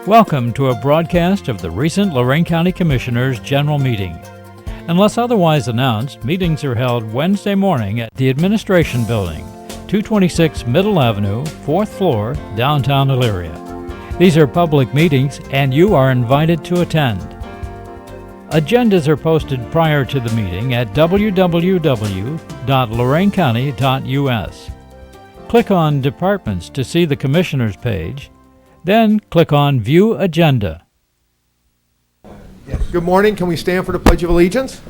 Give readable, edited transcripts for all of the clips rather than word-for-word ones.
Welcome to a broadcast of the recent Lorain County Commissioners' General Meeting. Unless otherwise announced, meetings are held Wednesday morning at the Administration Building, 226 Middle Avenue, 4th floor, downtown Elyria. These are public meetings and you are invited to attend. Agendas are posted prior to the meeting at www.loraincounty.us. Click on Departments to see the Commissioners page, then click on View Agenda. Good morning. Can we stand for the Pledge of Allegiance?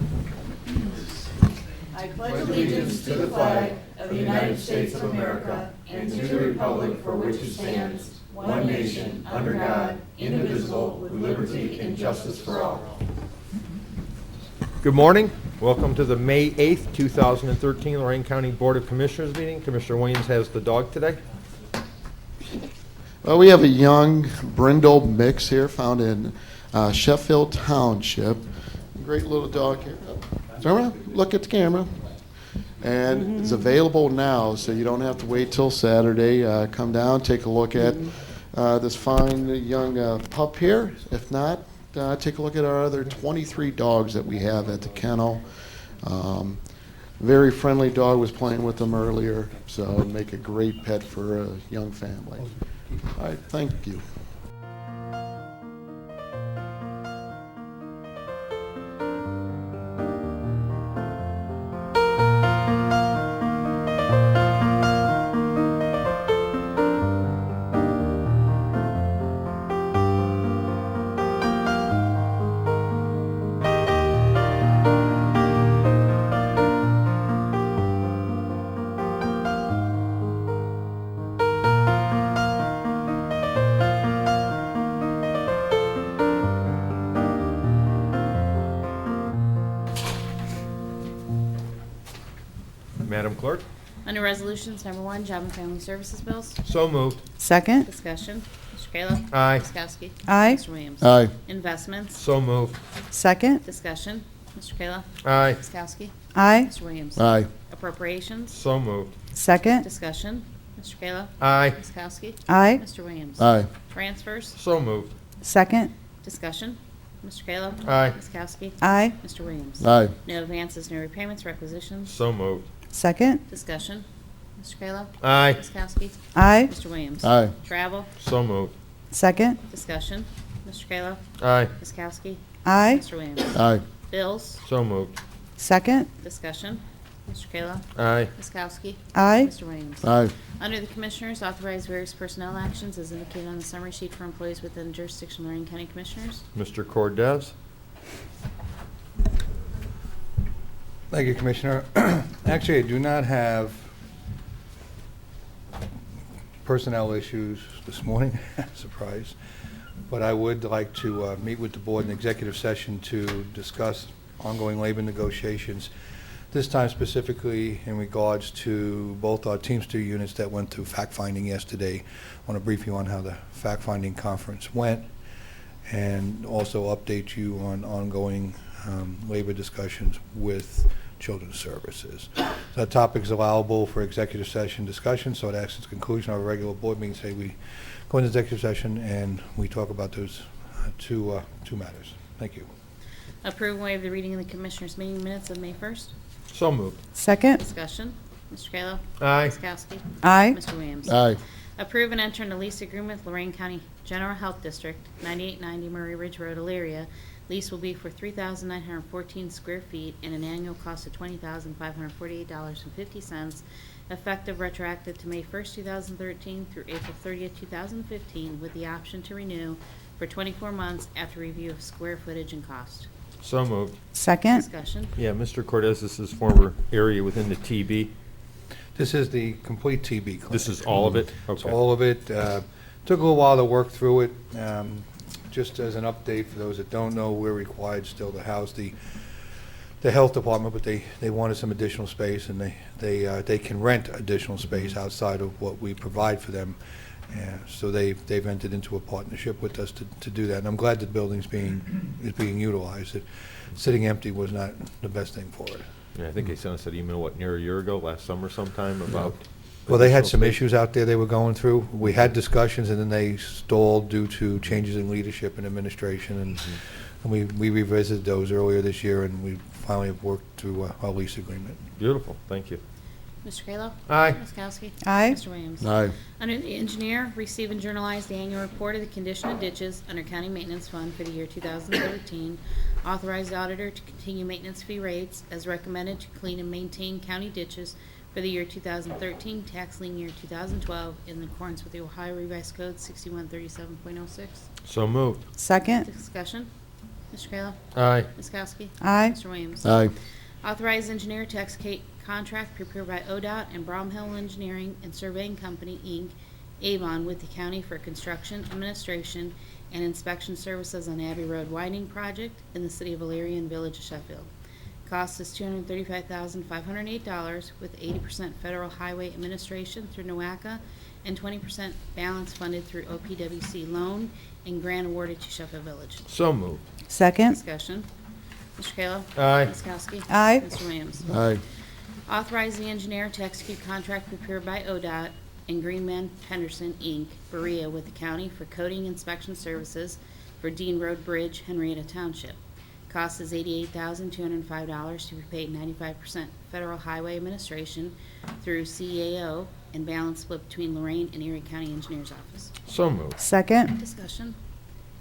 I pledge allegiance to the flag of the United States of America and to the republic for which it stands, one nation, under God, indivisible, with liberty and justice for all. Good morning. Welcome to the May 8th, 2013 Lorain County Board of Commissioners meeting. Commissioner Williams has the dog today. Well, we have a young brindle mix here found in Sheffield Township. Great little dog here. Turn around, look at the camera. And it's available now, so you don't have to wait till Saturday. Come down, take a look at this fine young pup here. If not, take a look at our other 23 dogs that we have at the kennel. Very friendly dog, was playing with them earlier, so it'd make a great pet for a young family. All right, thank you. Madam Clerk. Under Resolutions, number 1, Job and Family Services Bills. So moved. Second. Discussion. Mr. Kayla. Aye. Ms. Kowski. Aye. Mr. Williams. Aye. Investments. So moved. Second. Discussion. Mr. Kayla. Aye. Ms. Kowski. Aye. Mr. Williams. Aye. Appropriations. So moved. Second. Discussion. Mr. Kayla. Aye. Ms. Kowski. Aye. Mr. Williams. Aye. Transfers. So moved. Second. Discussion. Mr. Kayla. Aye. Ms. Kowski. Aye. Mr. Williams. Aye. No advances, no repayments, requisitions. So moved. Second. Discussion. Mr. Kayla. Aye. Ms. Kowski. Aye. Mr. Williams. Aye. Travel. So moved. Second. Discussion. Mr. Kayla. Aye. Ms. Kowski. Aye. Mr. Williams. Aye. Bills. So moved. Second. Discussion. Mr. Kayla. Aye. Ms. Kowski. Aye. Mr. Williams. Aye. Under the Commissioners, authorize various personnel actions as indicated on the summary sheet for employees within the jurisdiction of Lorain County Commissioners. Mr. Cordez. Thank you, Commissioner. Actually, I do not have personnel issues this morning, surprise, but I would like to meet with the board in executive session to discuss ongoing labor negotiations, this time specifically in regards to both our Teamster units that went through fact-finding yesterday. I want to brief you on how the fact-finding conference went and also update you on ongoing labor discussions with Children's Services. That topic is allowable for executive session discussion, so it acts as the conclusion of a regular board meeting. Say we go into executive session and we talk about those two matters. Thank you. Approve and waive the reading of the Commissioners' meeting minutes of May 1st. So moved. Second. Discussion. Mr. Kayla. Aye. Ms. Kowski. Aye. Mr. Williams. Aye. Approve and enter into lease agreement with Lorain County General Health District, 9890 Murray Ridge Road, Elyria. Lease will be for 3,914 square feet and an annual cost of $20,548.50, effective retroactive to May 1st, 2013 through April 30th, 2015, with the option to renew for 24 months after review of square footage and cost. So moved. Second. Discussion. Yeah, Mr. Cordez, this is former area within the TB. This is the complete TB clinic. This is all of it? It's Okay. all of it. Took a little while to work through it. Just as an update for those that don't know, we're required still to house the health department, but they wanted some additional space, and they can rent additional space outside of what we provide for them. So they've entered into a partnership with us to do that, and I'm glad the building's is being utilized. Sitting empty was not the best thing for it. Yeah, I think they sent us that email, near a year ago, last summer sometime, about Well, they had additional some space? issues out there they were going through. We had discussions, and then they stalled due to changes in leadership and administration, and we revisited those earlier this year, and we finally have worked through our lease agreement. Beautiful, thank you. Mr. Kayla? Aye. Ms. Kowski? Aye. Mr. Williams? Aye. Under the engineer, receive and journalize the annual report of the condition of ditches under County Maintenance Fund for the year 2013. Authorize the auditor to continue maintenance fee rates as recommended to clean and maintain county ditches for the year 2013, tax lien year 2012, in accordance with the Ohio Revised Code 6137.06. So moved. Second. Discussion. Mr. Kayla? Aye. Ms. Kowski? Aye. Mr. Williams? Aye. Authorize engineer to execute contract prepared by ODOT and Bromhill Engineering and Surveying Company, Inc., Avon, with the county for construction, administration, and inspection services on Abbey Road widening project in the city of Elyria and Village of Sheffield. Cost is $235,508 with 80% Federal Highway Administration through NOACA and 20% balance funded through OPWC loan and grant awarded to Sheffield Village. So moved. Second. Discussion. Mr. Kayla? Aye. Ms. Kowski? Aye. Mr. Williams? Aye. Authorize the engineer to execute contract prepared by ODOT and Greenman Henderson, Inc., Berea, with the county for coating inspection services for Dean Road Bridge, Henrietta Township. Cost is $88,205 to be paid 95% Federal Highway Administration through CAO and balance split between Lorain and Erie County Engineers Office. So moved. Second. Discussion.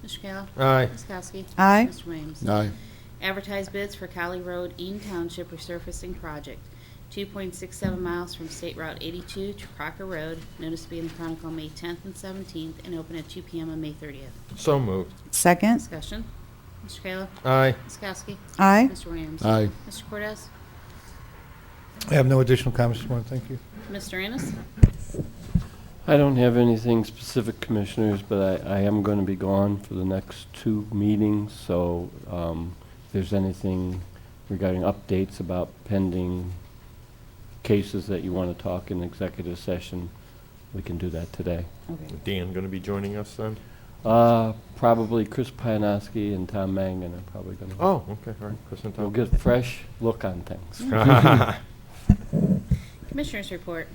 Mr. Kayla? Aye. Ms. Kowski? Aye. Mr. Williams? Aye. Advertise bids for Cali Road, Eaton Township resurfacing project, 2.67 miles from State Route 82 to Crocker Road. Notice to be in the Chronicle on May 10th and 17th and open at 2 p.m. on May 30th. So moved. Second. Discussion. Mr. Kayla? Aye. Ms. Kowski? Aye. Mr. Williams? Aye. Mr. Cortez? I have no additional comments this morning, thank you. Mr. Ennis? I don't have anything specific, Commissioners, but I am going to be gone for the next 2 meetings, so if there's anything regarding updates about pending cases that you want to talk in executive session, we can do that today. Okay. Dan going to be joining us then? Probably Chris Pianoski and Tom Mangan are probably going to. Oh, okay, all right. Chris and We'll Tom. get a fresh look on things. Commissioners report.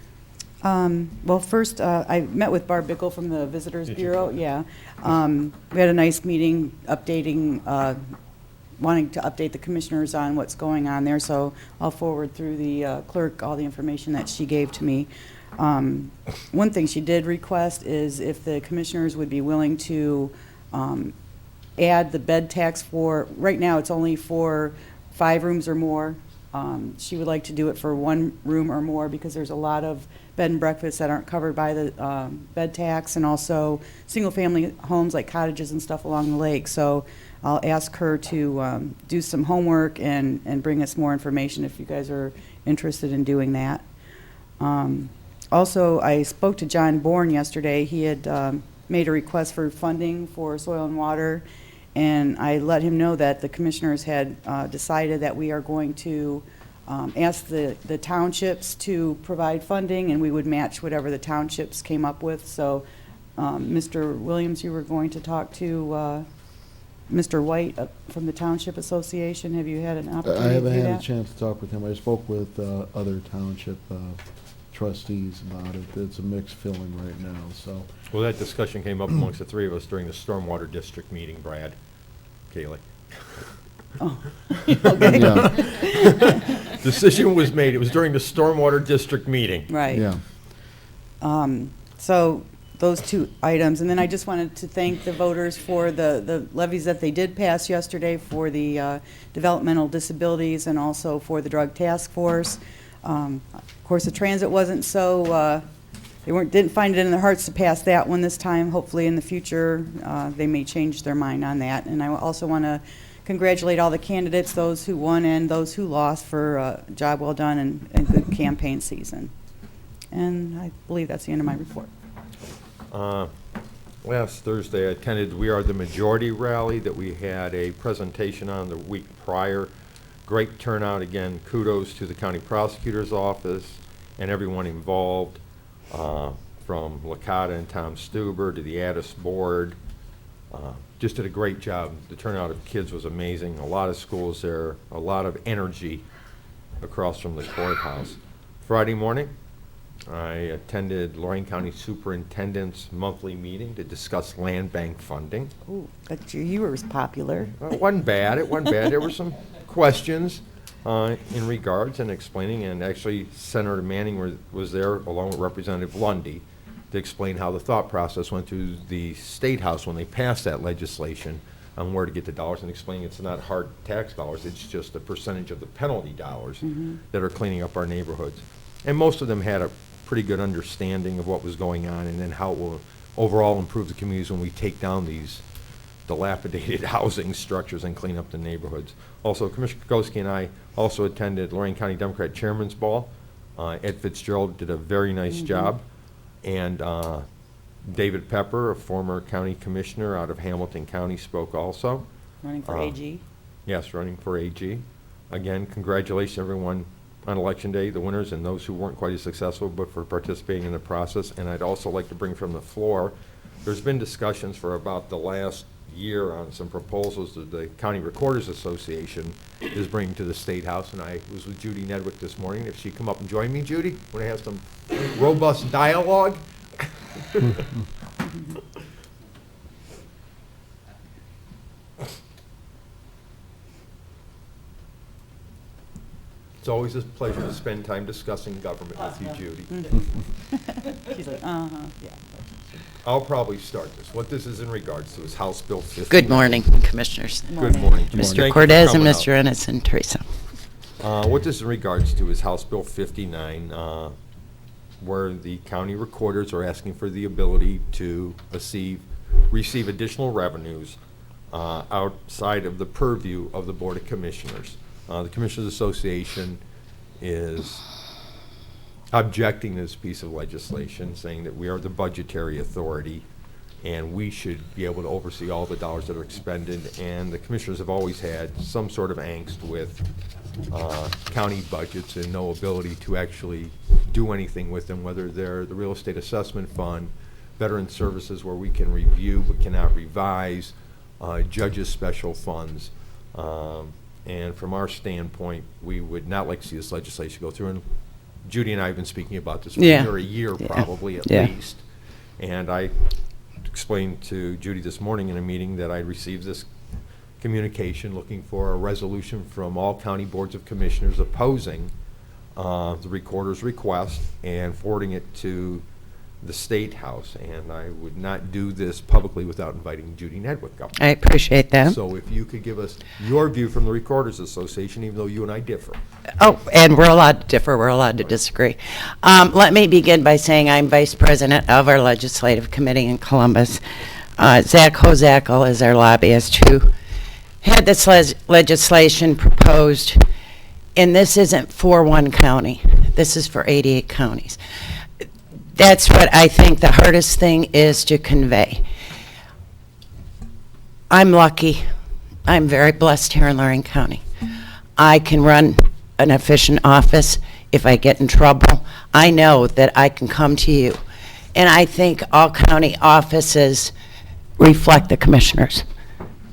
Well, first, I met with Barb Bickle from the Visitors Did you? Bureau. Yeah. We had a nice meeting updating, wanting to update the commissioners on what's going on there, so I'll forward through the clerk all the information that she gave to me. One thing she did request is if the commissioners would be willing to add the bed tax for, right now it's only for 5 rooms or more. She would like to do it for 1 room or more because there's a lot of bed and breakfasts that aren't covered by the bed tax, and also single-family homes like cottages and stuff along the lake. So I'll ask her to do some homework and bring us more information if you guys are interested in doing that. Also, I spoke to John Bourne yesterday. He had made a request for funding for soil and water, and I let him know that the commissioners had decided that we are going to ask the townships to provide funding, and we would match whatever the townships came up with. So, Mr. Williams, you were going to talk to Mr. White from the Township Association. Have you had an opportunity I to haven't do had a that? chance to talk with him. I spoke with other township trustees about it. It's a mixed feeling right now, so. Well, that discussion came up amongst the 3 of us during the Stormwater District meeting, Brad, Kaylee. Oh, okay. Yeah, Decision was made. It was during the Stormwater District meeting. Right. yeah. So those 2 items. And then I just wanted to thank the voters for the levies that they did pass yesterday for the developmental disabilities and also for the drug task force. Of course, the transit wasn't so, they didn't find it in their hearts to pass that one this time. Hopefully in the future, they may change their mind on that. And I also want to congratulate all the candidates, those who won and those who lost, for a job well done and good campaign season. And I believe that's the end of my report. Last Thursday, I attended We Are the Majority rally that we had a presentation on the week prior. Great turnout again. Kudos to the county prosecutor's office and everyone involved, from Licata and Tom Stuber to the Addis board. Just did a great job. The turnout of kids was amazing. A lot of schools there, a lot of energy across from the courthouse. Friday morning, I attended Lorain County Superintendent's monthly meeting to discuss land bank funding. Ooh, but you were popular. It wasn't bad. It wasn't bad. There were some questions in regards and explaining, and actually Senator Manning was there along with Representative Lundy to explain how the thought process went through the State House when they passed that legislation on where to get the dollars, and explaining it's not hard tax dollars, it's just a percentage of the penalty dollars that are cleaning up our neighborhoods. And most of them had a pretty good understanding of what was going on and then how it will overall improve the communities when we take down these dilapidated housing structures and clean up the neighborhoods. Also, Commissioner Kokoski and I also attended Lorain County Democrat Chairman's Ball. Ed Fitzgerald did a very nice job. And David Pepper, a former county commissioner out of Hamilton County, spoke also. Running for AG. Yes, running for AG. Again, congratulations everyone on Election Day, the winners and those who weren't quite as successful, but for participating in the process. And I'd also like to bring from the floor, there's been discussions for about the last year on some proposals that the County Recorders Association is bringing to the State House, and I was with Judy Nedwick this morning. If she'd come up and join me, Judy, want to have some robust dialogue? It's always a pleasure to spend time discussing government with you, Judy. She's like, yeah. I'll probably start this. What this is in regards to is House Bill 50. Good morning, Commissioners. Good morning. Judy. Thank Mr. you for Cortez and coming Mr. Ennis and Teresa. What this is in regards to is House Bill 59, where the county recorders are asking for the ability to receive additional revenues outside of the purview of the Board of Commissioners. The Commissioners Association is objecting to this piece of legislation, saying that we are the budgetary authority and we should be able to oversee all the dollars that are expended. And the commissioners have always had some sort of angst with county budgets and no ability to actually do anything with them, whether they're the real estate assessment fund, veteran services where we can review but cannot revise, judges' special funds. And from our standpoint, we would not like to see this legislation go through. And Judy and I have been speaking about this for over a year, probably at least. And I explained to Judy this morning in a meeting that I received this communication looking for a resolution from all county boards of commissioners opposing the recorder's request and forwarding it to the State House. And I would not do this publicly without inviting Judy Nedwick up. I appreciate that. So if you could give us your view from the Recorders Association, even though you and I differ. Oh, and we're allowed to differ, we're allowed to disagree. Let me begin by saying I'm Vice President of our Legislative Committee in Columbus. Zach Hozakel is our lobbyist who had this legislation proposed, and this isn't for one county, this is for 88 counties. That's what I think the hardest thing is to convey. I'm lucky. I'm very blessed here in Lorain County. I can run an efficient office. If I get in trouble, I know that I can come to you. And I think all county offices reflect the commissioners.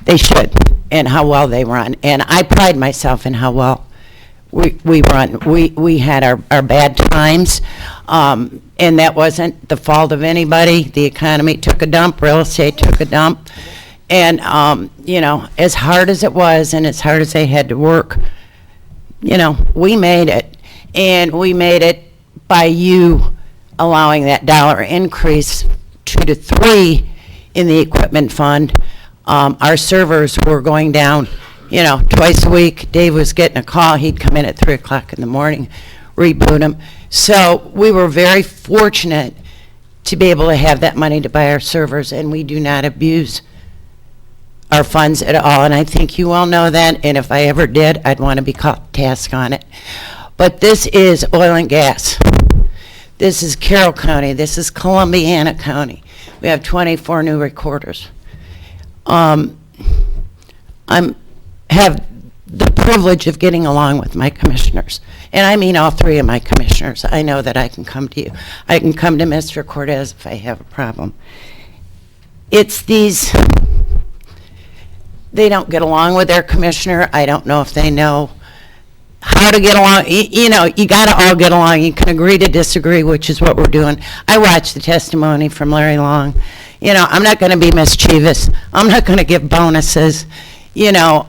They should, and how well they run. And I pride myself in how well we run. We had our bad times, and that wasn't the fault of anybody. The economy took a dump, real estate took a dump, and you know, as hard as it was and as hard as they had to work, you know, we made it, and we made it by you allowing that dollar increase 2 to 3 in the equipment fund. Our servers were going down, you know, twice a week. Dave was getting a call. He'd come in at 3 o'clock in the morning, reboot them. So we were very fortunate to be able to have that money to buy our servers, and we do not abuse our funds at all. And I think you all know that, and if I ever did, I'd want to be called to task on it. But this is oil and gas. This is Carroll County. This is Columbiana County. We have 24 new recorders. Have the privilege of getting along with my commissioners. And I mean all 3 of my commissioners. I know that I can come to you. I can come to Mr. Cortez if I have a problem. It's these, they don't get along with their commissioner. I don't know if they know how to get along. You know, you got to all get along. You can agree to disagree, which is what we're doing. I watched the testimony from Larry Long. You know, I'm not going to be mischievous. I'm not going to give bonuses. You know,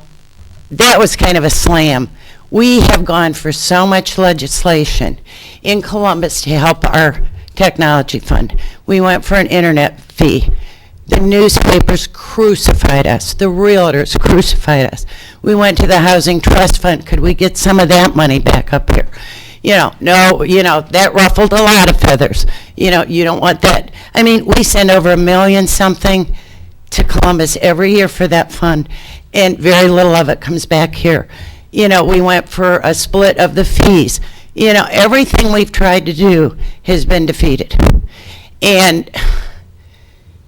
that was kind of a slam. We have gone for so much legislation in Columbus to help our technology fund. We went for an internet fee. The newspapers crucified us. The realtors crucified us. We went to the Housing Trust Fund. Could we get some of that money back up here? You know, no, you know, that ruffled a lot of feathers. You know, you don't want that. I mean, we send over $1 million something to Columbus every year for that fund, and very little of it comes back here. You know, we went for a split of the fees. You know, everything we've tried to do has been defeated. And,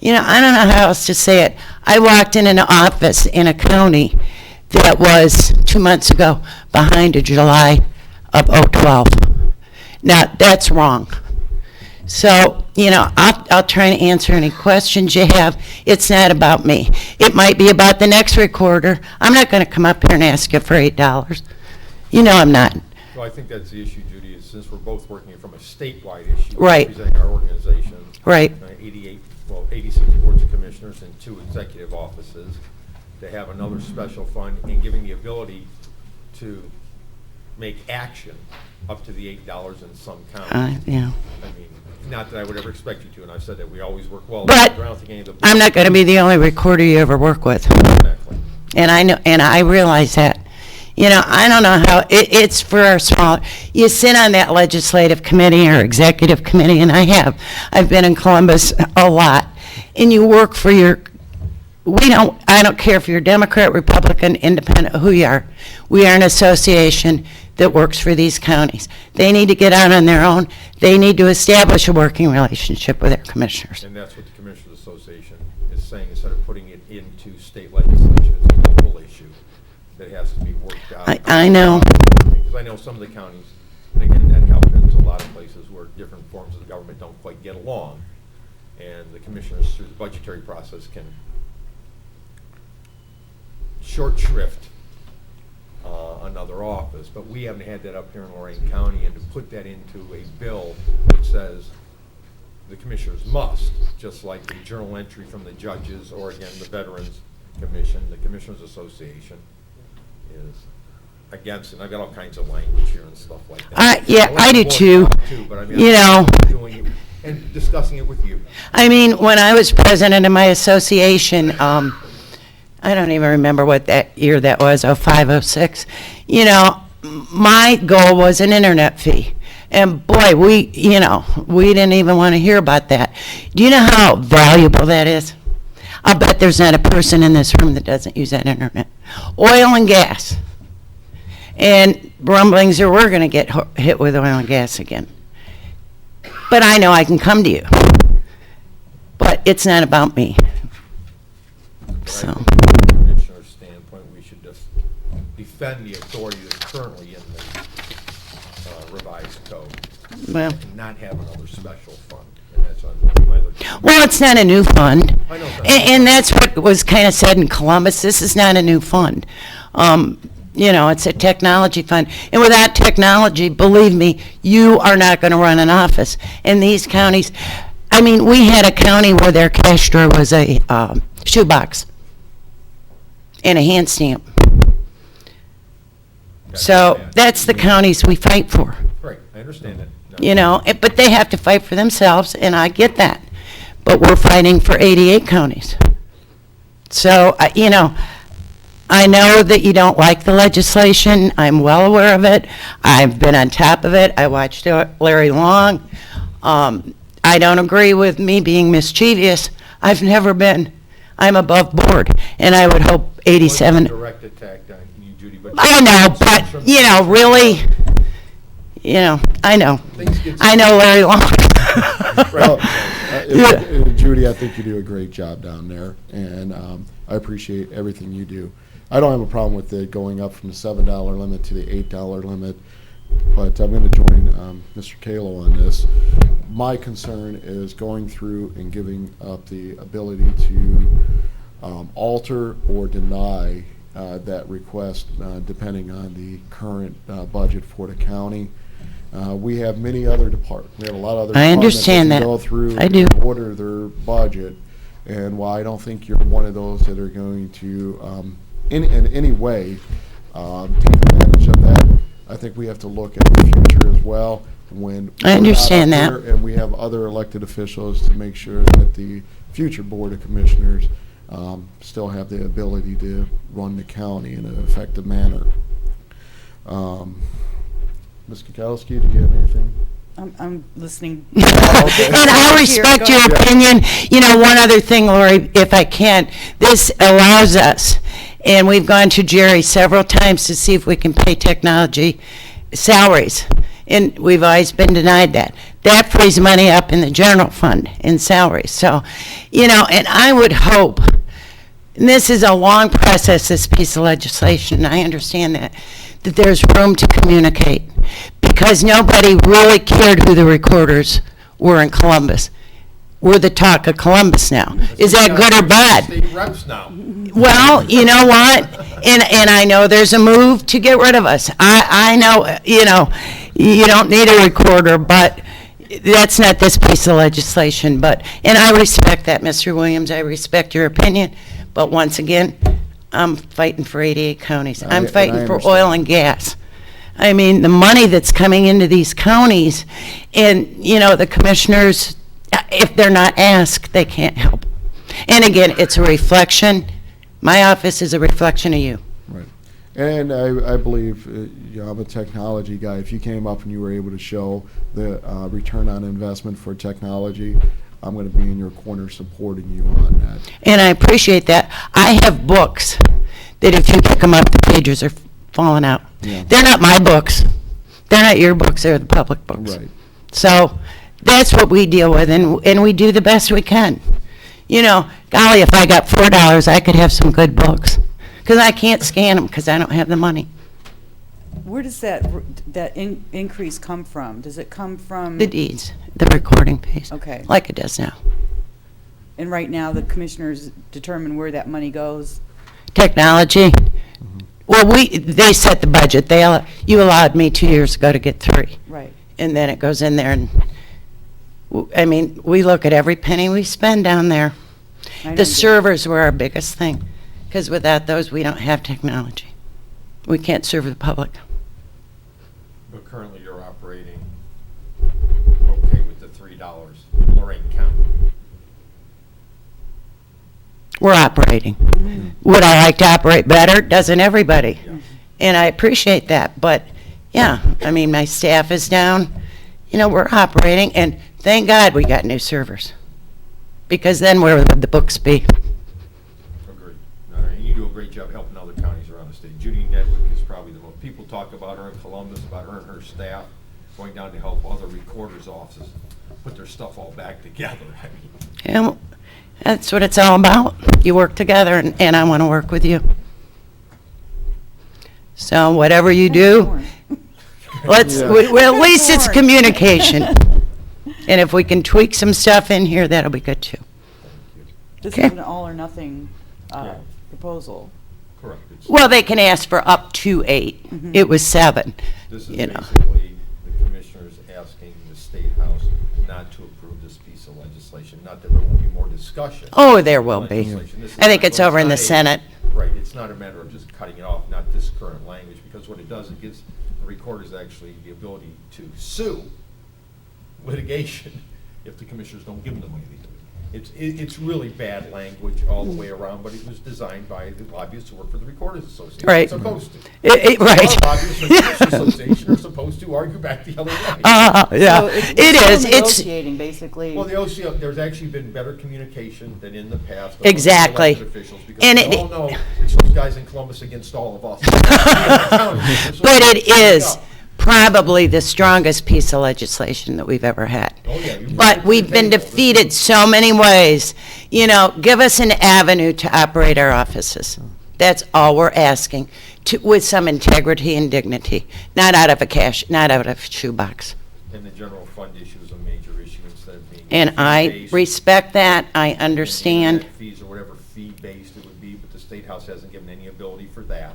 you know, I don't know how else to say it. I walked in an office in a county that was 2 months ago behind a July of 2012. Now, that's wrong. So, you know, I'll try to answer any questions you have. It's not about me. It might be about the next recorder. I'm not going to come up here and ask you for $8. You know I'm not. Well, I think that's the issue, Judy, is since we're both working from a statewide issue, Right. representing our organization, Right. 86 boards of commissioners and 2 executive offices, to have another special fund and giving the ability to make action up to the $8 in some counties. Yeah. I mean, not that I would ever expect you to, and I've said that we always work well. But I don't think any of the I'm not going to be the only recorder you ever work with. Exactly. And I know, and I realize that. You know, I don't know how, it's for our small, you sit on that legislative committee or executive committee, and I have. I've been in Columbus a lot. And you work for your, I don't care if you're Democrat, Republican, Independent, who you are. We are an association that works for these counties. They need to get out on their own. They need to establish a working relationship with their commissioners. And that's what the Commissioners Association is saying, instead of putting it into state legislation, it's a local issue that has to be worked out. I know. Because I know some of the counties, and again, that happens a lot of places where different forms of the government don't quite get along, and the commissioners, through the budgetary process, can short shrift another office. But we haven't had that up here in Lorain County, and to put that into a bill that says the commissioners must, just like the journal entry from the judges, or again, the Veterans Commission, the Commissioners Association is against it. And I've got all kinds of language here and stuff like that. Yeah, I do too. But I mean, You know. doing it and discussing it with you. I mean, when I was president of my association, I don't even remember what that year that was, 05, 06. You know, my goal was an internet fee. And boy, we didn't even want to hear about that. Do you know how valuable that is? I'll bet there's not a person in this room that doesn't use that internet. Oil and gas. And rumblings are we're going to get hit with oil and gas again. But I know I can come to you. But it's not about me. So. From the commissioner's standpoint, we should just defend the authority that's currently in the revised code. Well. And not have another special fund. And that's on my list. Well, it's not a new fund. I know that. And that's what was kind of said in Columbus. This is not a new fund. You know, it's a technology fund. And without technology, believe me, you are not going to run an office. In these counties, I mean, we had a county where their cash drawer was a shoebox and a hand stamp. So that's the counties we fight for. Right, I understand that. No. You know, but they have to fight for themselves, and I get that. But we're fighting for 88 counties. So, you know, I know that you don't like the legislation. I'm well aware of it. I've been on top of it. I watched Larry Long. I don't agree with me being mischievous. I've never been. I'm above board, and I would hope 87. It wasn't a direct attack on you, Judy, but I know, but, you know, really, you know, I know. I know Larry Long. Well, Judy, I think you do a great job down there, and I appreciate everything you do. I don't have a problem with it going up from the $7 limit to the $8 limit, but I'm going to join Mr. Kalo on this. My concern is going through and giving up the ability to alter or deny that request depending on the current budget for the county. We have many other departments. We have a lot of other I departments understand that that. go through I do. and order their budget. And while I don't think you're one of those that are going to, in any way, take advantage of that, I think we have to look at the future as well. When I understand we're not up that. here and we have other elected officials to make sure that the future Board of Commissioners still have the ability to run the county in an effective manner. Ms. Kokoski, do you have anything? I'm listening. And I respect your opinion. You know, one other thing, Lori, if I can, this allows us, and we've gone to Jerry several times to see if we can pay technology salaries, and we've always been denied that. That frees money up in the general fund in salaries. So, you know, and I would hope, and this is a long process, this piece of legislation, and I understand that there's room to communicate, because nobody really cared who the recorders were in Columbus. We're the talk of Columbus now. Is that good or bad? State reps now. Well, you know what? And I know there's a move to get rid of us. I know, you don't need a recorder, but that's not this piece of legislation. And I respect that, Mr. Williams. I respect your opinion. But once again, I'm fighting for 88 counties. I'm fighting for oil and gas. I mean, the money that's coming into these counties, and, the commissioners, if they're not asked, they can't help. And again, it's a reflection. My office is a reflection of you. Right. And I believe, I'm a technology guy. If you came up and you were able to show the return on investment for technology, I'm going to be in your corner supporting you on that. And I appreciate that. I have books that if you pick them up, the pages are falling out. Yeah. They're not my books. They're not your books. They're the public books. Right. So that's what we deal with, and we do the best we can. Golly, if I got $4, I could have some good books, because I can't scan them because I don't have the money. Where does that increase come from? Does it come from? The deeds, the recording pays. Okay. Like it does now. And right now, the commissioners determine where that money goes? Technology. Well, they set the budget. You allowed me 2 years ago to get 3. Right. And then it goes in there, and we look at every penny we spend down there. I know The you do. servers were our biggest thing, because without those, we don't have technology. We can't serve the public. But currently you're operating okay with the $3 in Lorain County. We're operating. Would I like to operate better? Doesn't everybody? Yeah. And I appreciate that, but, yeah, my staff is down. We're operating, and thank God we got new servers, because then where would the books be? Agreed. And you do a great job helping other counties around the state. Judy Nedwick is probably the most, people talk about her in Columbus, about her and her staff, going down to help other recorders' offices put their stuff all back together. Yeah, that's what it's all about. You work together, and I want to work with you. So whatever you do, well, at least it's communication. And if we can tweak some stuff in here, that'll be good too. This Okay. is an all or nothing Yeah. proposal. Correct. It's- Well, they can ask for up to 8. It was 7, This is you know. basically the commissioners asking the State House not to approve this piece of legislation, not that there won't be more discussion. Oh, there will be. Legislation. This is I think not- it's over in the not a- Senate. Right, it's not a matter of just cutting it off, not this current language, because what it does, it gives the recorders actually the ability to sue litigation if the commissioners don't give them the money they do. It's really bad language all the way around, but it was designed by the lobbyists who work for the Recorders Association. Right. It's supposed to. Right. Our lobbyists for the Commissioners Association are supposed to argue back the other way. Yeah, So it's it still is. It's negotiating, basically. Well, the OCO, there's actually been better communication than in the past. among Exactly. elected officials, because And we it- all know it's those guys in Columbus against all of us. But it is probably the strongest piece of legislation that we've ever had. Oh, yeah, you- But we've been defeated so many ways. Give us an avenue to operate our offices. That's all we're asking, with some integrity and dignity, not out of a shoebox. And the general fund issue is a major issue instead of being. And I fee-based. respect that, I And understand. internet fees or whatever fee-based it would be, but the State House hasn't given any accountability for that.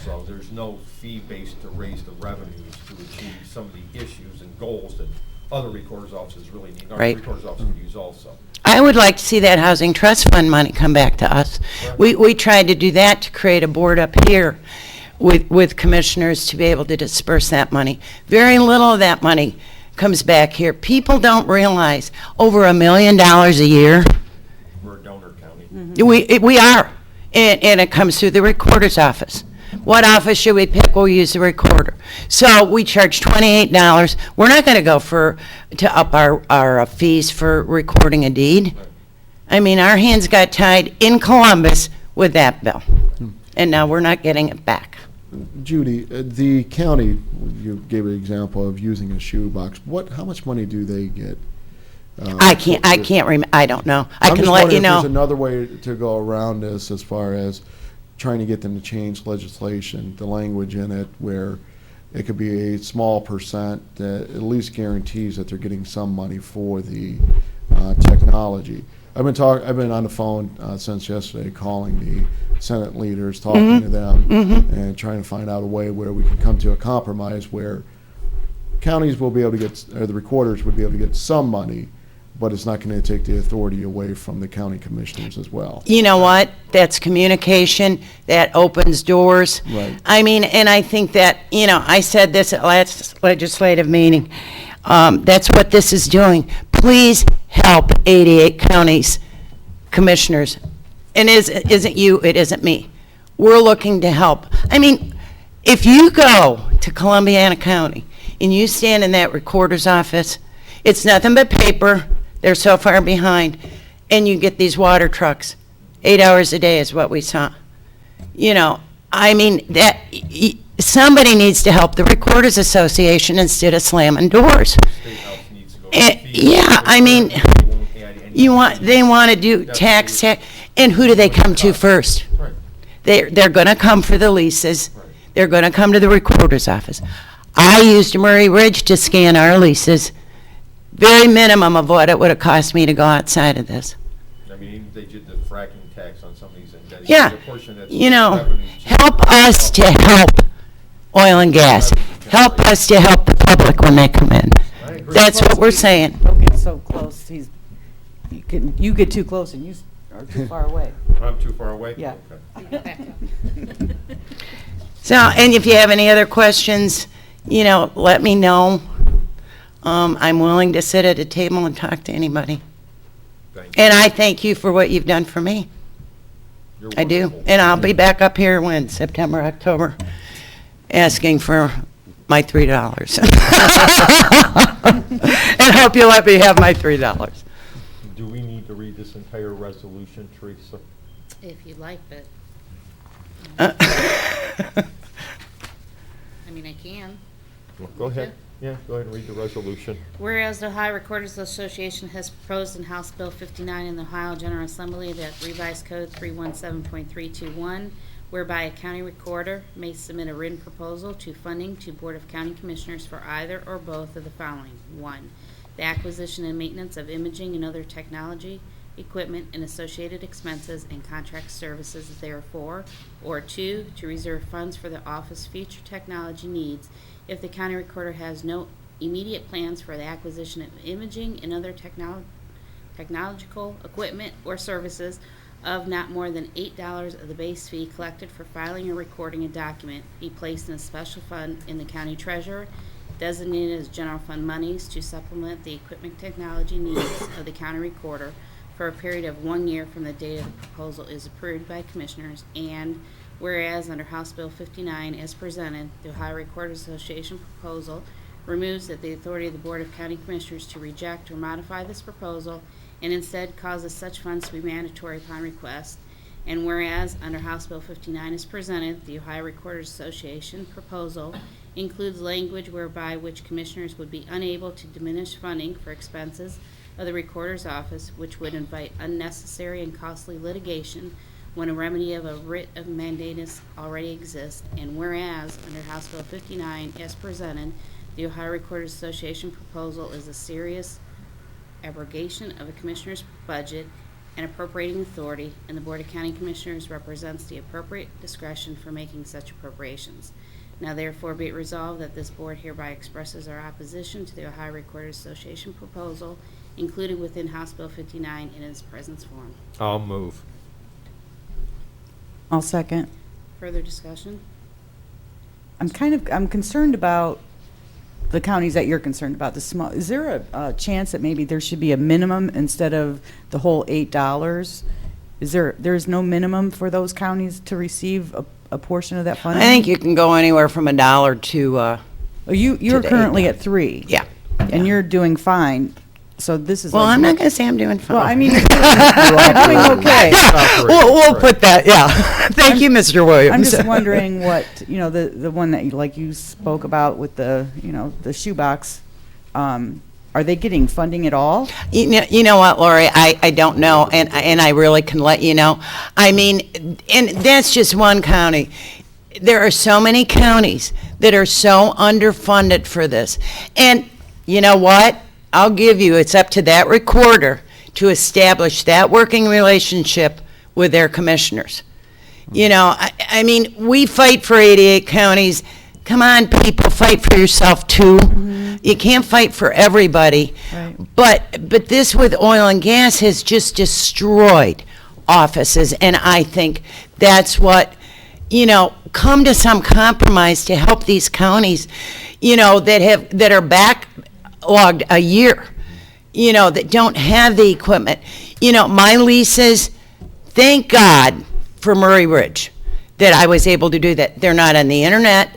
So there's no fee base to raise the revenues to achieve some of the issues and goals that other recorder's offices really need. Our Right. recorder's office could use also. I would like to see that housing trust fund money come back to us. We tried to do that to create a board up here with commissioners to be able to disperse that money. Very little of that money comes back here. People don't realize over $1 million a year. We're a donor county. We are, and it comes through the recorder's office. What office should we pick? We'll use the recorder. So we charge $28. We're not going to go to up our fees for recording a deed. I mean, our hands got tied in Columbus with that bill, and now we're not getting it back. Judy, the county, you gave an example of using a shoebox. How much money do they get? I can't remember. I don't know. I I'm can just let wondering you if know. there's another way to go around this as far as trying to get them to change legislation, the language in it, where it could be a small percent that at least guarantees that they're getting some money for the technology. I've been on the phone since yesterday, calling the Senate leaders, talking to them, and trying to find out a way where we can come to a compromise where counties will be able to get, or the recorders would be able to get some money, but it's not going to take the authority away from the county commissioners as well. You know what? That's communication. That opens doors. Right. I mean, and I think that, I said this at last legislative meeting. That's what this is doing. Please help 88 counties, commissioners. And it isn't you, it isn't me. We're looking to help. I mean, if you go to Columbiana County and you stand in that recorder's office, it's nothing but paper. They're so far behind. And you get these water trucks. 8 hours a day is what we saw. I mean, somebody needs to help the Recorders Association instead of slamming doors. State House needs to go. Yeah, I mean, they want to do tax, and who do they come to first? Right. They're going to come for the leases. Right. They're going to come to the recorder's office. I used Murray Ridge to scan our leases. Very minimum of what it would have cost me to go outside of this. I mean, even if they did the fracking tax on some of these and dedicated Yeah, a portion that's revenue to- help us to help oil and gas. Help us to help the public when they come in. I agree. That's what we're saying. Don't get so close. You get too close and you are too far away. I'm too far away? Yeah. Okay. So, and if you have any other questions, let me know. I'm willing to sit at a table and talk to anybody. Thank you. And I thank you for what you've done for me. You're I do. wonderful. And I'll be back up here when, September, October, asking for my $3. And hope you let me have my $3. Do we need to read this entire resolution, Teresa? If you'd like, but, Uh, I mean, I can. Well, go ahead. Yeah, go ahead and read the resolution. Whereas the Ohio Recorders Association has proposed in House Bill 59 in the Ohio General Assembly that revised code 317.321, whereby a county recorder may submit a written proposal to funding to Board of County Commissioners for either or both of the following. 1, the acquisition and maintenance of imaging and other technology, equipment, and associated expenses and contract services therefore, or 2, to reserve funds for the office future technology needs if the county recorder has no immediate plans for the acquisition of imaging and other technological equipment or services of not more than $8 of the base fee collected for filing or recording a document be placed in a special fund in the county treasurer designated as general fund monies to supplement the equipment technology needs of the county recorder for a period of 1 year from the date of the proposal is approved by commissioners. And whereas under House Bill 59 as presented, the Ohio Recorders Association proposal removes the authority of the Board of County Commissioners to reject or modify this proposal and instead causes such funds to be mandatory upon request. And whereas under House Bill 59 as presented, the Ohio Recorders Association proposal includes language whereby which commissioners would be unable to diminish funding for expenses of the Recorder's Office, which would invite unnecessary and costly litigation when a remedy of a writ of mandamus already exists. And whereas under House Bill 59 as presented, the Ohio Recorders Association proposal is a serious abrogation of a commissioner's budget and appropriating authority, and the Board of County Commissioners represents the appropriate discretion for making such appropriations. Now therefore be it resolved that this board hereby expresses our opposition to the Ohio Recorders Association proposal included within House Bill 59 in its present form. I'll move. I'll second. Further discussion? I'm concerned about the counties that you're concerned about, the small. Is there a chance that maybe there should be a minimum instead of the whole $8? There's no minimum for those counties to receive a portion of that I funding? think you can go anywhere from $1 to, Oh, you're to the currently $8. at 3. yeah. And you're doing fine. So this is Well, like I'm not much- going to say I'm doing fine. Well, I mean, you're doing okay. Yeah, we'll put that, yeah. Thank you, Mr. Williams. I'm just wondering what, the one that you spoke about with the, the shoebox, are they getting funding at all? You know what, Lori, I don't know, and I really can let you know. I mean, and that's just one county. There are so many counties that are so underfunded for this. And you know what? I'll give you, it's up to that recorder to establish that working relationship with their commissioners. I mean, we fight for 88 counties. Come on, people, fight for yourself too. You can't fight for everybody. Right. But this with oil and gas has just destroyed offices, and I think that's what, come to some compromise to help these counties, that are backlogged a year, that don't have the equipment. My leases, thank God for Murray Ridge that I was able to do that. They're not on the internet,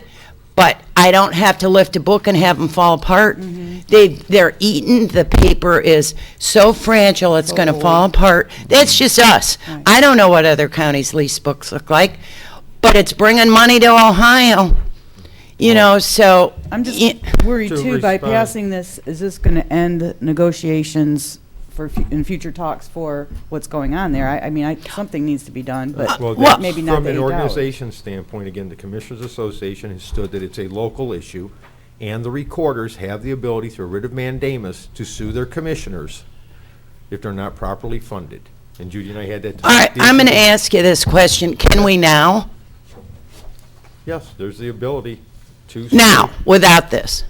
but I don't have to lift a book and have them fall apart. They're eaten. The paper is so fragile it's going to fall apart. That's just us. Right. I don't know what other counties' lease books look like, but it's bringing money to Ohio. So I'm just y- worried To too, by respond- passing this, is this going to end negotiations in future talks for what's going on there? I mean, something needs to be done, but Well, Well- maybe not from the an $8. organization standpoint, again, the Commissioners Association has stood that it's a local issue, and the recorders have the ability through a writ of mandamus to sue their commissioners if they're not properly funded. And Judy and I had that. all right, I'm going to ask you this question. Can we now? Yes, there's the ability to sue. Now, without this?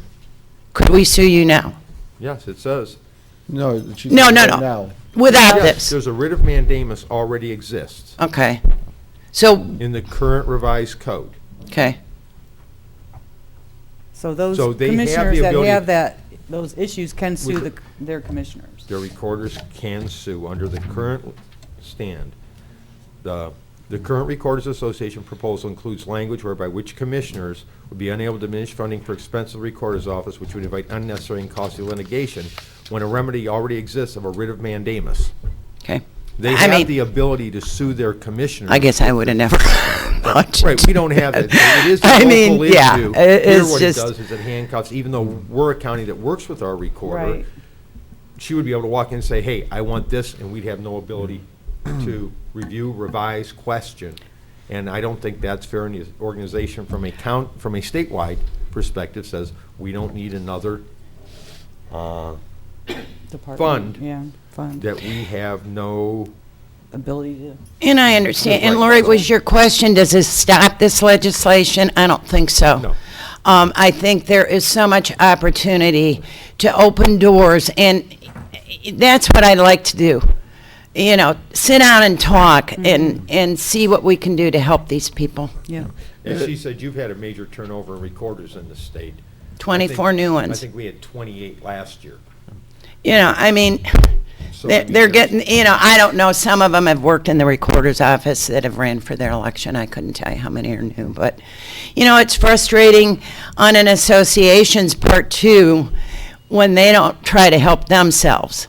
Could we sue you now? Yes, it says. No. No. Now. Without Yes, this? there's a writ of mandamus already exists Okay. So, in the current revised code. okay. so those So they have the commissioners that ability- have those issues can sue With their commissioners. The recorders can sue under the current stand. The current Recorders Association proposal includes language whereby which commissioners would be unable to diminish funding for expense of the recorder's office, which would invite unnecessary and costly litigation when a remedy already exists of a writ of mandamus. Okay. They I have mean- the ability to sue their commissioners. I guess I would have never thought to Right, we don't have it. It is a I mean, local yeah, issue. it's Here, what it just- does is it handcuffs, even though we're a county that works with our recorder, Right. she would be able to walk in and say, hey, I want this, and we'd have no ability to review, revise, question. And I don't think that's fair in the organization from a statewide perspective says, we don't need another Department, Fund. Yeah, fund, that we have no, ability to. And I understand. And Right. Lori, was your question, does this stop this legislation? I don't think so. No. I think there is so much opportunity to open doors, and that's what I'd like to do. Sit down and talk and see what we can do to help these people. Yeah. as she said, you've had a major turnover in recorders in the state. 24 new I ones. think we had 28 last year. I mean, So they're maybe getting, I don't know, some of them have worked in the recorder's office that have ran for their election. I couldn't tell you how many are new, but, it's frustrating on an association's part too, when they don't try to help themselves.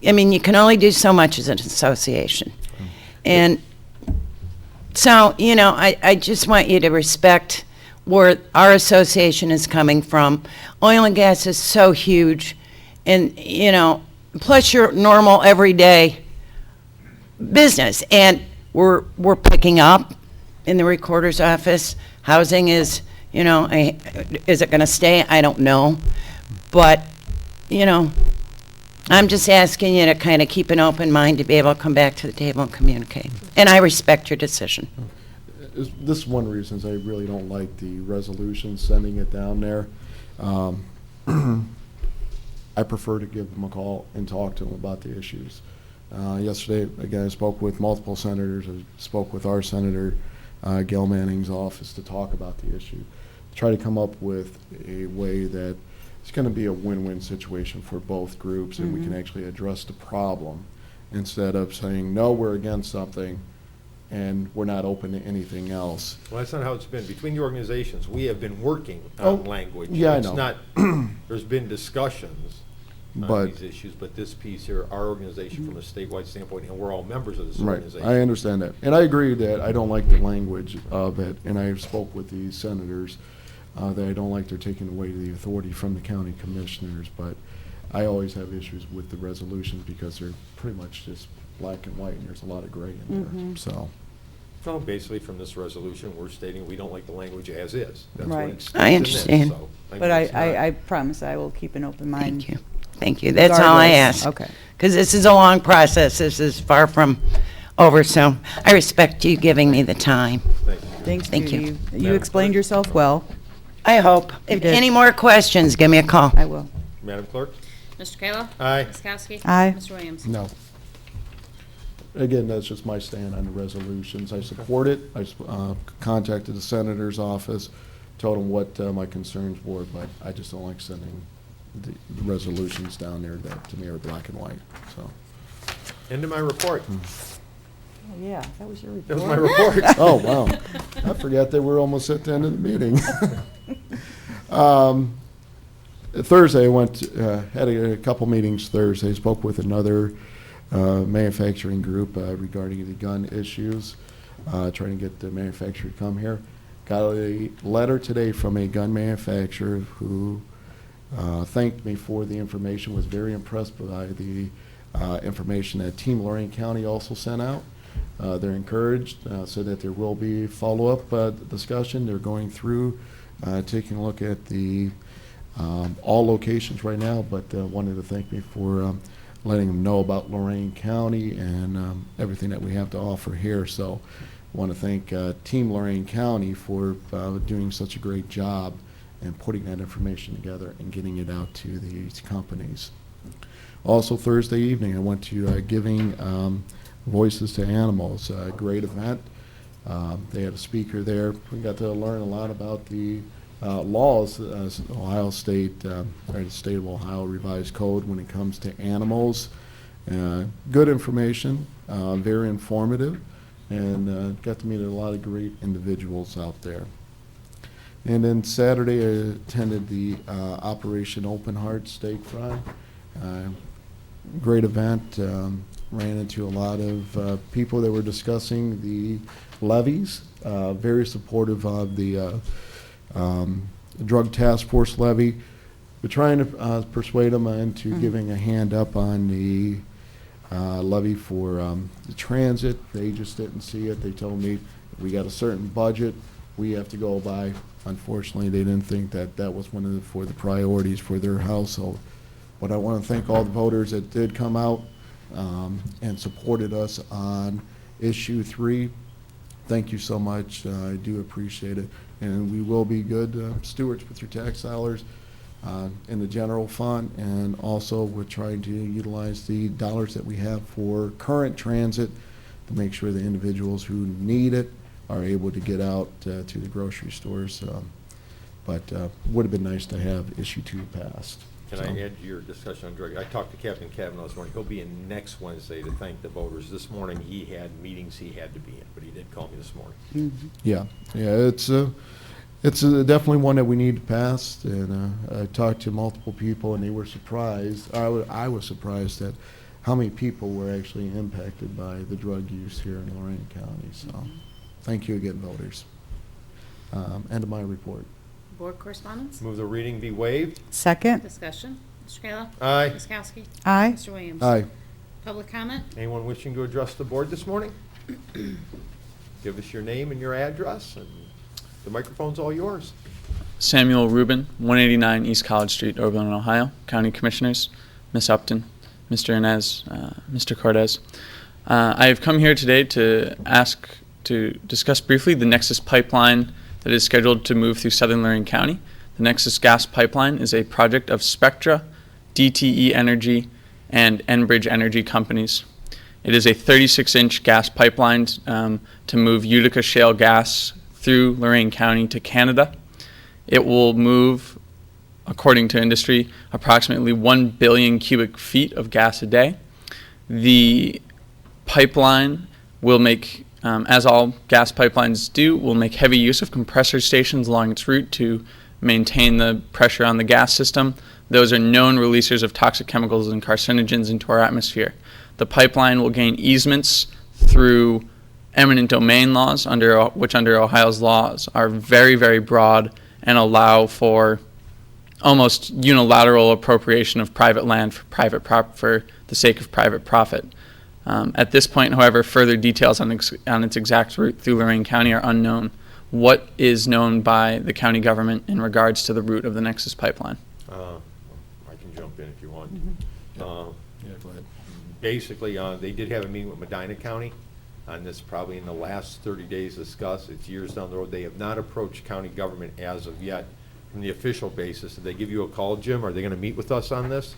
I mean, you can only do so much as an association. And so, I just want you to respect where our association is coming from. Oil and gas is so huge, and, plus your normal everyday business. And we're picking up in the recorder's office. Housing is, is it going to stay? I don't know. But, I'm just asking you to kind of keep an open mind to be able to come back to the table and communicate. And I respect your decision. This is one of the reasons I really don't like the resolution, sending it down there. I prefer to give them a call and talk to them about the issues. Yesterday, again, I spoke with multiple senators. I spoke with our Senator Gail Manning's office to talk about the issue. Try to come up with a way that it's going to be a win-win situation for both groups, and we can actually address the problem instead of saying, no, we're against something, and we're not open to anything else. Well, that's not how it's been. Between the organizations, we have been working on language. Yeah, I It's know. not, there's been discussions on But- these issues, but this piece here, our organization from a statewide standpoint, and we're all members of this Right, organization. I understand that. And I agree that I don't like the language of it, and I spoke with the senators that I don't like they're taking away the authority from the county commissioners, but I always have issues with the resolutions because they're pretty much just black and white, and there's a lot of gray in there, so. Well, basically, from this resolution, we're stating we don't like the language as is. That's what Right. it states I in this, understand. so, But mean, it's not- I promise I will keep an open mind. Thank you. Thank you. That's all I regardless. ask. Okay. Because this is a long process. This is far from over, so I respect you giving me the time. Thank you. Thanks, Thank you. Judy. You Madam explained Clerk? yourself well. I hope. You If did. any more questions, give me a call. I will. Madam Clerk? Mr. Kayla? Aye. Ms. Kowski? Aye. Mr. Williams? No. Again, that's just my stand on the resolutions. I support it. I contacted the senator's office, told them what my concerns were, but I just don't like sending the resolutions down there that to me are black and white, so. End of my report. Oh, yeah, that was your report. That was my report. Oh, wow. I forgot that we're almost at the end of the meeting. Thursday, I went, had a couple meetings Thursday, spoke with another manufacturing group regarding the gun issues, trying to get the manufacturer to come here. Got a letter today from a gun manufacturer who thanked me for the information, was very impressed by the information that Team Lorain County also sent out. They're encouraged, so that there will be follow-up discussion. They're going through, taking a look at the all locations right now, but wanted to thank me for letting them know about Lorain County and everything that we have to offer here. So I want to thank Team Lorain County for doing such a great job and putting that information together and getting it out to these companies. Also Thursday evening, I went to Giving Voices to Animals, a great event. They had a speaker there. We got to learn a lot about the laws, Ohio State, or the State of Ohio Revised Code when it comes to animals. Good information, very informative, and got to meet a lot of great individuals out there. And then Saturday, I attended the Operation Open Heart Steak Fry. Great event. Ran into a lot of people that were discussing the levies. Very supportive of the Drug Task Force levy. We're trying to persuade them into giving a hand up on the levy for the transit. They just didn't see it. They told me we got a certain budget we have to go by. Unfortunately, they didn't think that that was one of the priorities for their household. But I want to thank all the voters that did come out and supported us on issue 3. Thank you so much. I do appreciate it. And we will be good stewards with your tax dollars in the general fund, and also we're trying to utilize the dollars that we have for current transit to make sure the individuals who need it are able to get out to the grocery stores. But would have been nice to have issue 2 passed. Can I add to your discussion on drug? I talked to Captain Kavanaugh this morning. He'll be in next Wednesday to thank the voters. This morning, he had meetings he had to be in, but he did call me this morning. Yeah, it's definitely one that we need to pass. And I talked to multiple people, and they were surprised. I was surprised at how many people were actually impacted by the drug use here in Lorain County. So, thank you again, voters. End of my report. Board correspondence? Move the reading be waived. Second. Discussion. Mr. Kayla? Aye. Ms. Kowski? Aye. Mr. Williams? Aye. Public comment? Anyone wishing to address the board this morning? Give us your name and your address, and the microphone's all yours. Samuel Ruben, 189 East College Street, Oberlin, Ohio. County Commissioners, Ms. Upton, Mr. Inez, Mr. Cortez. I have come here today to discuss briefly the Nexus Pipeline that is scheduled to move through southern Lorain County. The Nexus Gas Pipeline is a project of Spectra, DTE Energy, and Enbridge Energy companies. It is a 36-inch gas pipeline to move Utica shale gas through Lorain County to Canada. It will move, according to industry, approximately 1 billion cubic feet of gas a day. The pipeline will make, as all gas pipelines do, will make heavy use of compressor stations along its route to maintain the pressure on the gas system. Those are known releasers of toxic chemicals and carcinogens into our atmosphere. The pipeline will gain easements through eminent domain laws, which under Ohio's laws are very, very broad and allow for almost unilateral appropriation of private land for the sake of private profit. At this point, however, further details on its exact route through Lorain County are unknown. What is known by the county government in regards to the route of the Nexus Pipeline? I can jump in if you want. Yeah, go ahead. Basically, they did have a meeting with Medina County on this probably in the last 30 days discussed. It's years down the road. They have not approached county government as of yet from the official basis. Did they give you a call, Jim? Are they going to meet with us on this?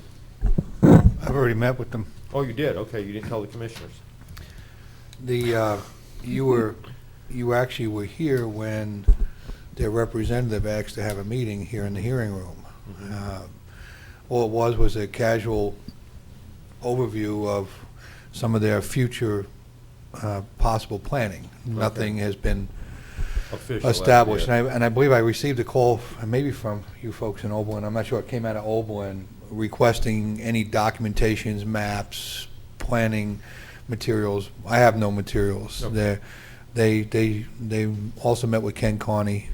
I've already met with them. Oh, you did? Okay, you didn't tell the commissioners. You actually were here when their representative asked to have a meeting here in the hearing room. All it was a casual overview of some of their future possible planning. Nothing has been Official established. yet. And I believe I received a call, maybe from you folks in Oberlin, I'm not sure, it came out of Oberlin, requesting any documentations, maps, planning materials. I have no materials. Okay. They also met with Ken Carney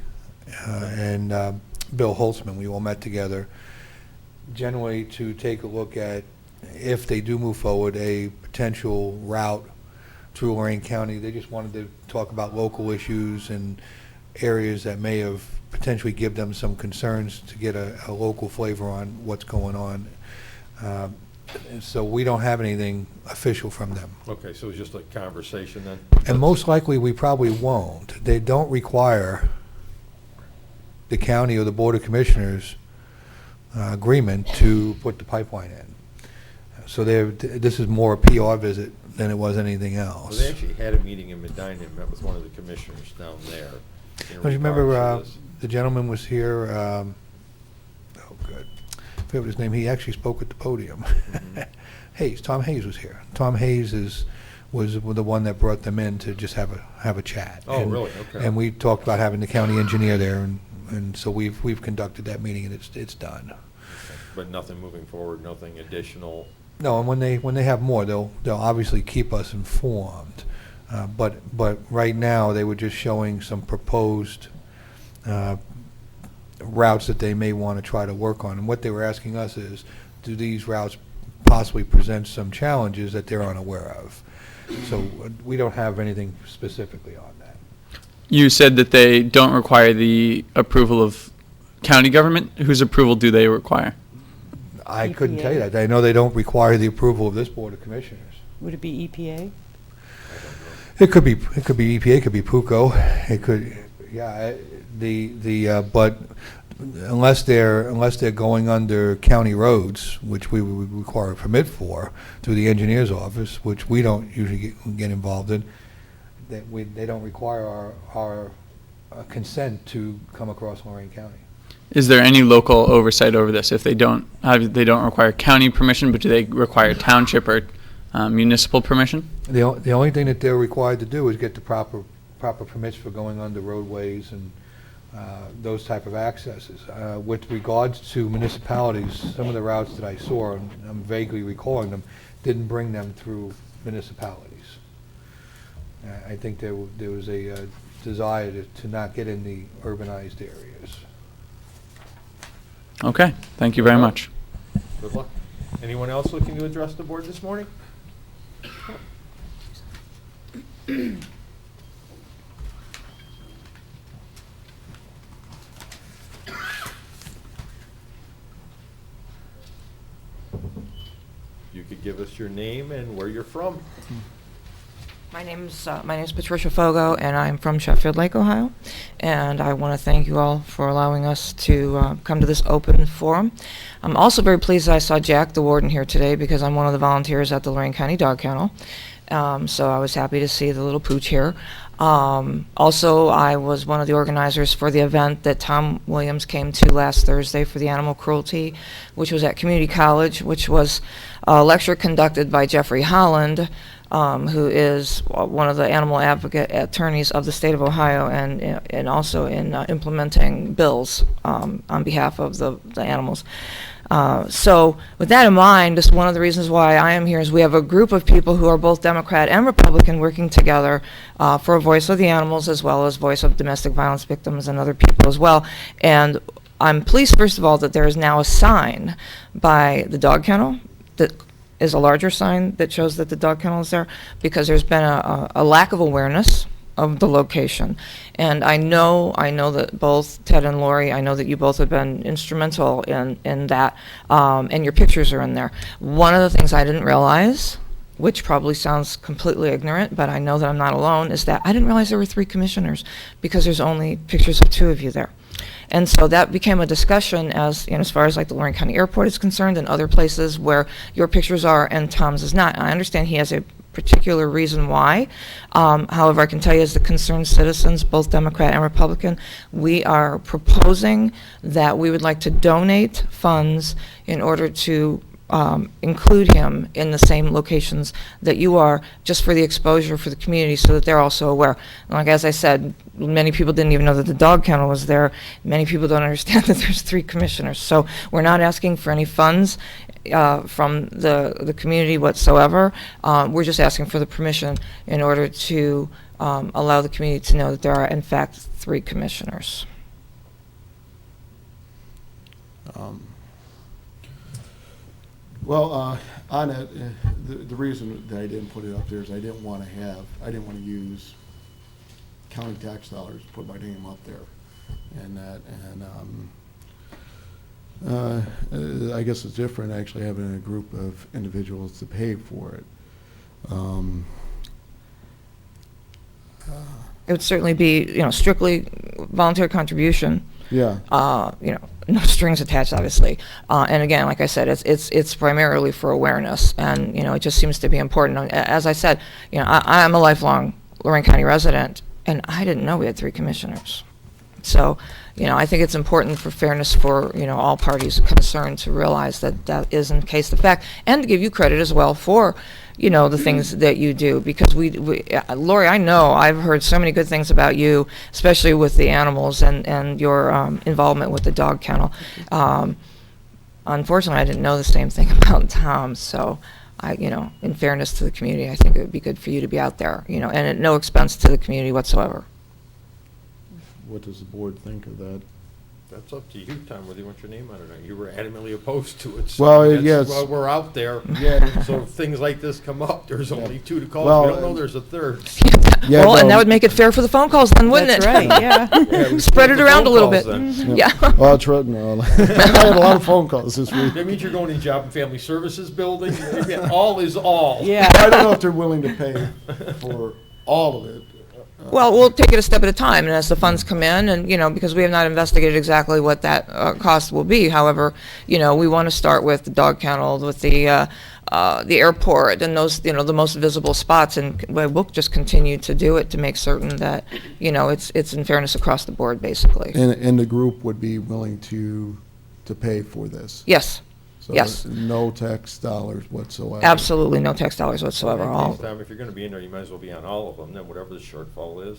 and Bill Holtzman. We all met together, generally to take a look at, if they do move forward, a potential route through Lorain County. They just wanted to talk about local issues and areas that may have potentially give them some concerns to get a local flavor on what's going on. And so we don't have anything official from them. Okay, so it's just a conversation then? And most likely, we probably won't. They don't require the county or the Board of Commissioners agreement to put the pipeline in. So this is more a PR visit than it was anything Well, else. they actually had a meeting in Medina and met with one of the commissioners down there. Don't you remember the gentleman was here, oh, good. I forget his name. He actually spoke at the podium. Hayes, Tom Hayes was here. Tom Hayes was the one that brought them in to just have a chat. Oh, And- really? Okay. And we talked about having the county engineer there, and so we've conducted that meeting, and it's done. But nothing moving forward, nothing additional? No, and when they have more, they'll obviously keep us informed. But right now, they were just showing some proposed routes that they may want to try to work on. And what they were asking us is, do these routes possibly present some challenges that they're unaware of? So we don't have anything specifically on that. You said that they don't require the approval of county government. Whose approval do they require? I couldn't tell you that. I know they don't require the approval of this Board of Commissioners. Would it be EPA? It could be EPA, it could be PUCO, it could, yeah, but unless they're going under county roads, which we would require a permit for through the engineer's office, which we don't usually get involved in, they don't require our consent to come across Lorain County. Is there any local oversight over this? If they don't require county permission, but do they require township or municipal permission? The only thing that they're required to do is get the proper permits for going under roadways and those type of accesses. With regards to municipalities, some of the routes that I saw, and I'm vaguely recalling them, didn't bring them through municipalities. I think there was a desire to not get in the urbanized areas. Okay, thank you very much. Good luck. Anyone else looking to address the board this morning? You could give us your name and where you're from. My name's Patricia Fogo, and I'm from Sheffield Lake, Ohio. And I want to thank you all for allowing us to come to this open forum. I'm also very pleased that I saw Jack, the warden, here today, because I'm one of the volunteers at the Lorain County Dog Kennel. So I was happy to see the little pooch here. Also, I was one of the organizers for the event that Tom Williams came to last Thursday for the animal cruelty, which was at Community College, which was a lecture conducted by Jeffrey Holland, who is one of the animal advocate attorneys of the state of Ohio, and also in implementing bills on behalf of the animals. So with that in mind, just one of the reasons why I am here is we have a group of people who are both Democrat and Republican working together for a voice of the animals, as well as voice of domestic violence victims and other people as well. And I'm pleased, first of all, that there is now a sign by the dog kennel that is a larger sign that shows that the dog kennel is there, because there's been a lack of awareness of the location. And I know that both Ted and Lori, I know that you both have been instrumental in that, and your pictures are in there. One of the things I didn't realize, which probably sounds completely ignorant, but I know that I'm not alone, is that I didn't realize there were 3 commissioners, because there's only pictures of 2 of you there. And so that became a discussion as far as like the Lorain County Airport is concerned, and other places where your pictures are and Tom's is not. And I understand he has a particular reason why. However, I can tell you, as the concerned citizens, both Democrat and Republican, we are proposing that we would like to donate funds in order to include him in the same locations that you are, just for the exposure for the community, so that they're also aware. Like, as I said, many people didn't even know that the dog kennel was there. Many people don't understand that there's 3 commissioners. So we're not asking for any funds from the community whatsoever. We're just asking for the permission in order to allow the community to know that there are, in fact, 3 commissioners. Well, on it, the reason that I didn't put it up there is I didn't want to use county tax dollars to put my name up there, and I guess it's different actually having a group of individuals to pay for it. It would certainly be, strictly volunteer contribution. Yeah. No strings attached, obviously. And again, like I said, it's primarily for awareness, and it just seems to be important. As I said, I'm a lifelong Lorain County resident, and I didn't know we had 3 commissioners. So, I think it's important for fairness for all parties concerned to realize that that is in case the fact, and to give you credit as well for the things that you do, because Lori, I know I've heard so many good things about you, especially with the animals and your involvement with the dog kennel. Unfortunately, I didn't know the same thing about Tom, so in fairness to the community, I think it would be good for you to be out there, and at no expense to the community whatsoever. What does the board think of that? That's up to you, Tom, whether you want your name on it or not. You were adamantly opposed to it. So Well, that's yes. why we're out there. Yeah. So if things like this come up, there's only 2 to call. Well, We don't know there's a 3rd. Yeah, Well, and no. that would make it fair for the phone calls then, wouldn't That's it? right, yeah. Yeah, we Spread split it the around phone a little calls bit. then. Yeah. Well, I tried. No, I had a lot of phone calls this week. That means you're going in Job and Family Services building. All is all. Yeah. I don't know if they're willing to pay for all of it. Well, we'll take it a step at a time, and as the funds come in, and, because we have not investigated exactly what that cost will be. However, we want to start with the dog kennel, with the airport, and those, the most visible spots, and we'll just continue to do it to make certain that, it's in fairness across the board, basically. And the group would be willing to pay for this. Yes, So yes. No tax dollars whatsoever. Absolutely no tax dollars whatsoever. All. Tom, if you're going to be in there, you might as well be on all of them, then whatever the shortfall is.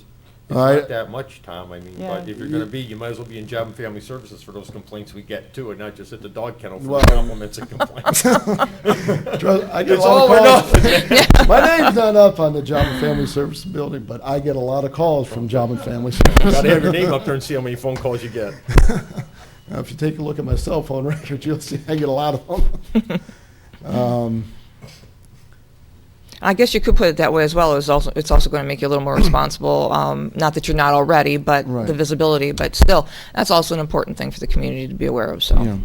It's I- not that much, Tom, I mean, Yeah. but if you're going to be, you might as well be in Job and Family Services for those complaints we get too, and not just at the dog kennel for Well- the compliments and complaints. I get It's a lot all or of calls. nothing. My name's not up on the Job and Family Services building, but I get a lot of calls from Job and Family Services. Got to have your name up there and see how many phone calls you get. Now, if you take a look at my cell phone record, you'll see I get a lot of them. I guess you could put it that way as well. It's also going to make you a little more responsible. Not that you're not already, but Right. the visibility. But still, that's also an important thing for the community to be aware of. So. Yeah.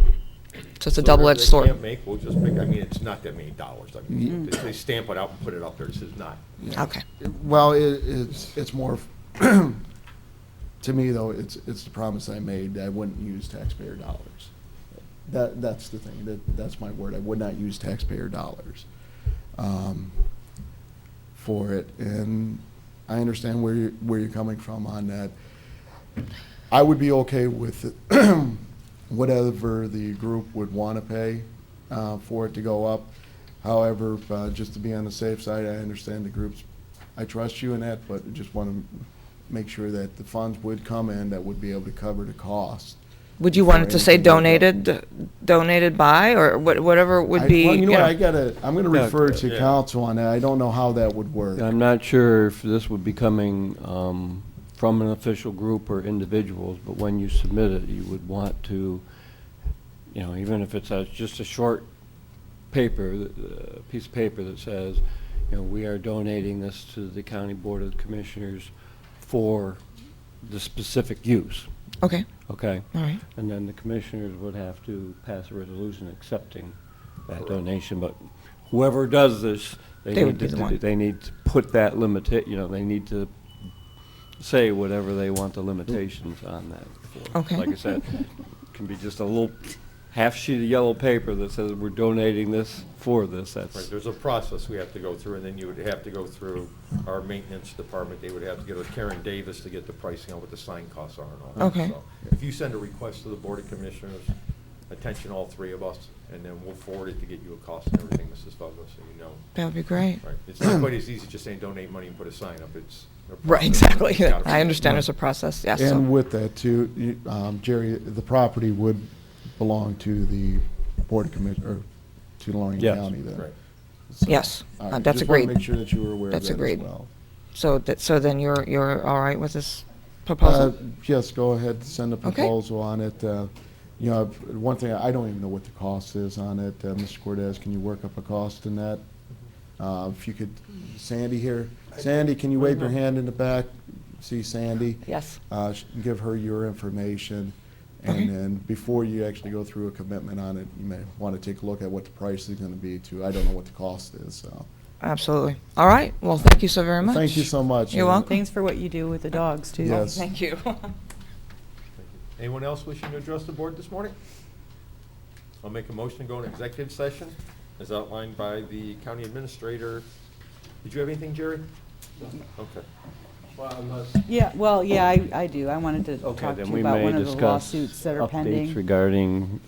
So it's a So double-edged whatever sword. they can't make, we'll just make, I mean, it's not that many dollars. I mean, they stamp it out and put it up there. This is not. Okay. Well, it's more, to me, though, it's the promise I made, that I wouldn't use taxpayer dollars. That's the thing, that's my word, I would not use taxpayer dollars for it, and I understand where you're coming from on that. I would be okay with whatever the group would want to pay for it to go up. However, just to be on the safe side, I understand the groups, I trust you in that, but just want to make sure that the funds would come in that would be able to cover the cost. Would you want it to say donated by, or whatever would be? Well, you know what, know. I'm gonna refer to Yeah. council on that. I don't know how that would work. I'm not sure if this would be coming from an official group or individuals, but when you submit it, you would want to, even if it's just a short paper, piece of paper that says, we are donating this to the County Board of Commissioners for the specific use. Okay. Okay? All right. And then the commissioners would have to pass a resolution accepting that donation, but whoever does this, They would be the one. they need to put that they need to say whatever they want the limitations on that for. Okay. Like I said, it can be just a little half sheet of yellow paper that says we're donating this for this. Right, That's, there's a process we have to go through, and then you would have to go through our maintenance department. They would have to get with Karen Davis to get the pricing on what the sign costs are and all that. Okay. So if you send a request to the Board of Commissioners, attention all three of us, and then we'll forward it to get you a cost and everything, Mrs. Fogo, so you know. That would be great. Right, it's not quite as easy as just saying donate money and put a sign up. It's a Right, process. exactly. It's gotta be- I understand there's a process, yes. so- And with that too, Jerry, the property would belong to the Board of Commissioners, or to Lorain Yes. County then? Right. So, Yes, all right, that's just wanna agreed. make sure that you were aware of That's that as agreed. well. So then you're all right with this proposal? Yes, go ahead, send a proposal on it. One thing, I don't even know what the cost is on it. Mr. Cortez, can you work up a cost in that? If you could, Sandy here. Sandy, can you wave your hand in the back? See Sandy? Yes. Give her your information. Okay. And then before you actually go through a commitment on it, you may want to take a look at what the price is going to be too. I don't know what the cost is, so. Absolutely. All right, well, thank you so very much. Thank you so much. You're welcome. Thanks for what you do with the dogs, too. Yes. Thank you. Thank you. Anyone else wishing to address the board this morning? I'll make a motion to go in executive session as outlined by the county administrator. Did you have anything, Jerry? Okay. Yeah, I do. I wanted to okay, talk to then you we about may one of the discuss lawsuits that are updates pending. regarding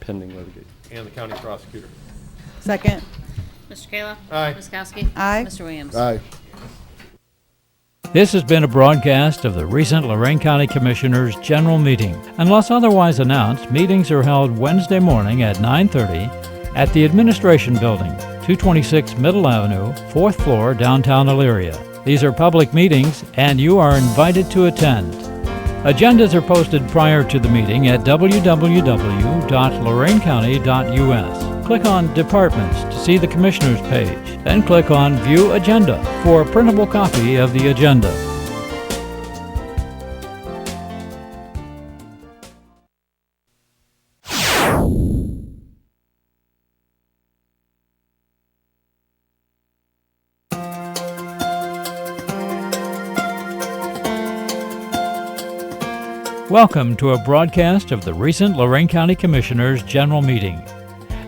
pending litigation. And the county prosecutor. Second. Mr. Kayla? Aye. Ms. Kowski? Aye. Mr. Williams? Aye. This has been a broadcast of the recent Lorain County Commissioners' General Meeting. Unless otherwise announced, meetings are held Wednesday morning at 9:30 at the Administration Building, 226 Middle Avenue, 4th floor, downtown Elyria. These are public meetings, and you are invited to attend. Agendas are posted prior to the meeting at www.loraincounty.us. Click on Departments to see the Commissioners page, then click on View Agenda for a printable copy of the agenda. Welcome to a broadcast of the recent Lorain County Commissioners' General Meeting.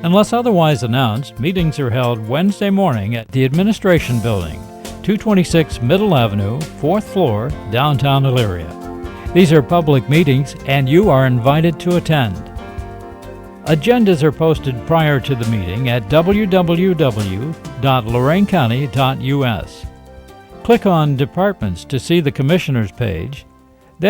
Unless otherwise announced, meetings are held Wednesday morning at the Administration Building, 226 Middle Avenue, 4th floor, downtown Elyria. These are public meetings, and you are invited to attend. Agendas are posted prior to the meeting at www.loraincounty.us. Click on Departments to see the Commissioners page,